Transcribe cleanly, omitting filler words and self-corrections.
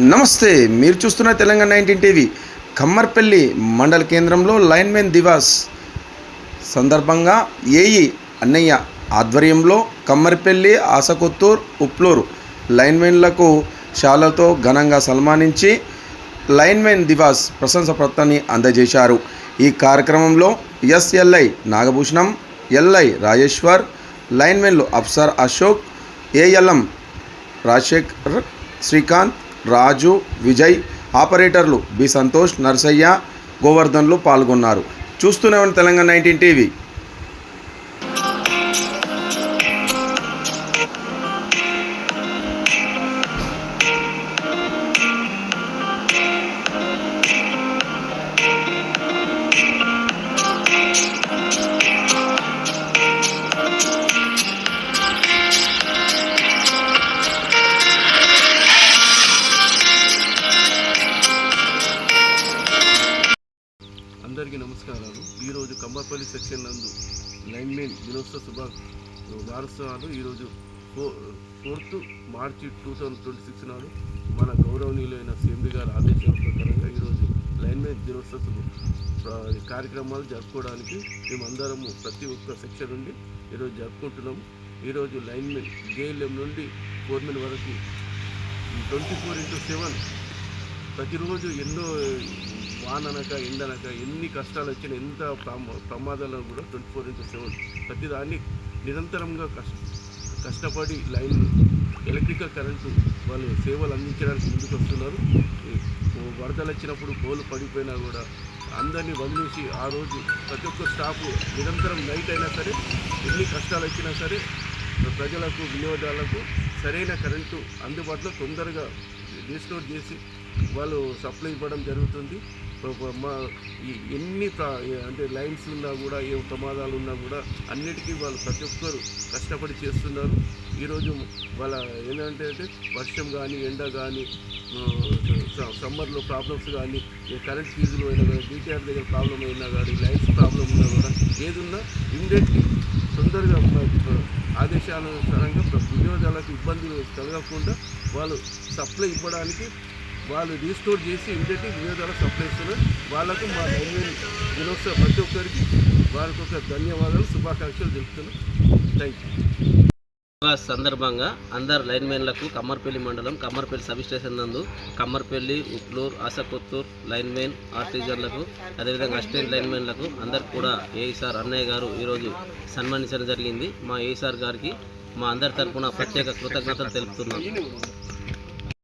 నమస్తే, మీరు చూస్తున్న తెలంగాణ 19 టీవీ. కమ్మర్పల్లి మండల కేంద్రంలో లైన్మెన్ దివాస్ సందర్భంగా ఏఈ అన్నయ్య ఆధ్వర్యంలో కమ్మర్పల్లి, ఆసకొత్తూర్, ఉప్లూరు లైన్మెన్లకు శాలతో ఘనంగా సన్మానించి లైన్మెన్ దివాస్ ప్రశంస పత్రాన్ని అందజేశారు. ఈ కార్యక్రమంలో ఎస్ఎల్ఐ నాగభూషణం, ఎల్ఐ రాజేశ్వర్, లైన్మెన్లు అఫ్సర్ అశోక్, ఏఎల్ఎం రాజశేఖర్, శ్రీకాంత్, రాజు, విజయ్, ఆపరేటర్లు బి సంతోష్, నర్సయ్య, గోవర్ధన్లు పాల్గొన్నారు. చూస్తూనే ఉన్న తెలంగాణ 19 టీవీ. అందరికీ నమస్కారాలు. ఈరోజు కమ్మర్పల్లి సెక్షన్ నందు లైన్మెన్ దినోత్సవ వారోత్సవాలు ఈరోజు 4th మార్చి 2026 నాడు మన గౌరవనీయులైన సీఎండీ గారి ఆదేశాల ప్రకారంగా ఈరోజు లైన్మెన్ దినోత్సవ కార్యక్రమాలు జరుపుకోవడానికి మేమందరము ప్రతి ఒక్క సెక్షన్ నుండి ఈరోజు జరుపుకుంటున్నాము. ఈరోజు లైన్మెన్ జేఎల్ఎం నుండి ఫోర్మెన్ వరకు 24/7 ప్రతిరోజు ఎన్నో వాననక ఎండనక ఎన్ని కష్టాలు వచ్చినా ఎంత ప్రమాదాలను కూడా 24/7 ప్రతిదాన్ని నిరంతరంగా కష్టపడి ఎలక్ట్రికల్ కరెంటు వాళ్ళు సేవలు అందించడానికి ముందుకు వస్తున్నారు. వరదలు వచ్చినప్పుడు పోలు పడిపోయినా కూడా అందరినీ వదిలేసి ఆ రోజు ప్రతి ఒక్క స్టాఫ్ నిరంతరం నైట్ అయినా సరే ఎన్ని కష్టాలు వచ్చినా సరే ప్రజలకు వినియోగదారులకు సరైన కరెంటు అందుబాటులో తొందరగా రీస్టోర్ చేసి వాళ్ళు సప్లై ఇవ్వడం జరుగుతుంది. ఎన్ని అంటే లైన్స్ ఉన్నా కూడా ఏ ప్రమాదాలు ఉన్నా కూడా అన్నిటికీ వాళ్ళు ప్రతి ఒక్కరు కష్టపడి చేస్తున్నారు. ఈరోజు వాళ్ళ ఏంటంటే వర్షం కానీ ఎండ కానీ సమ్మర్లో ప్రాబ్లమ్స్ కానీ కరెంట్ ఫీజులు అయినా కానీ డీటీఆర్ దగ్గర ప్రాబ్లం అయినా కానీ లైన్స్ ప్రాబ్లం ఉన్నా కూడా ఏదున్నా ఇమ్మీడియట్లీ తొందరగా ఆదేశానుసారంగా వినియోగదారులకు ఇబ్బందులు కలగకుండా వాళ్ళు సప్లై ఇవ్వడానికి వాళ్ళు రీస్టోర్ చేసి ఇమ్మీడియట్లీ వినియోగదారులకు సప్లై ఇస్తున్నారు. వాళ్ళకు మా లైన్మెన్ దినోత్సవ ప్రతి ఒక్కరికి వాళ్ళకు ఒక ధన్యవాదాలు, శుభాకాంక్షలు తెలుపుతున్నాం. Thank you. సందర్భంగా అందరు లైన్మెన్లకు కమ్మర్పల్లి మండలం కమ్మర్పల్లి సబ్ స్టేషన్ నందు కమ్మర్పల్లి, ఉప్లూరు, ఆసకొత్తూర్ లైన్మెన్ ఆర్టిజన్లకు అదేవిధంగా అసిస్టెంట్ లైన్మెన్లకు అందరికి కూడా ఏఈసార్ అన్నయ్య గారు ఈరోజు సన్మానించడం జరిగింది. మా ఏఈసార్ గారికి మా అందరి తరఫున ప్రత్యేక కృతజ్ఞతలు తెలుపుతున్నాం.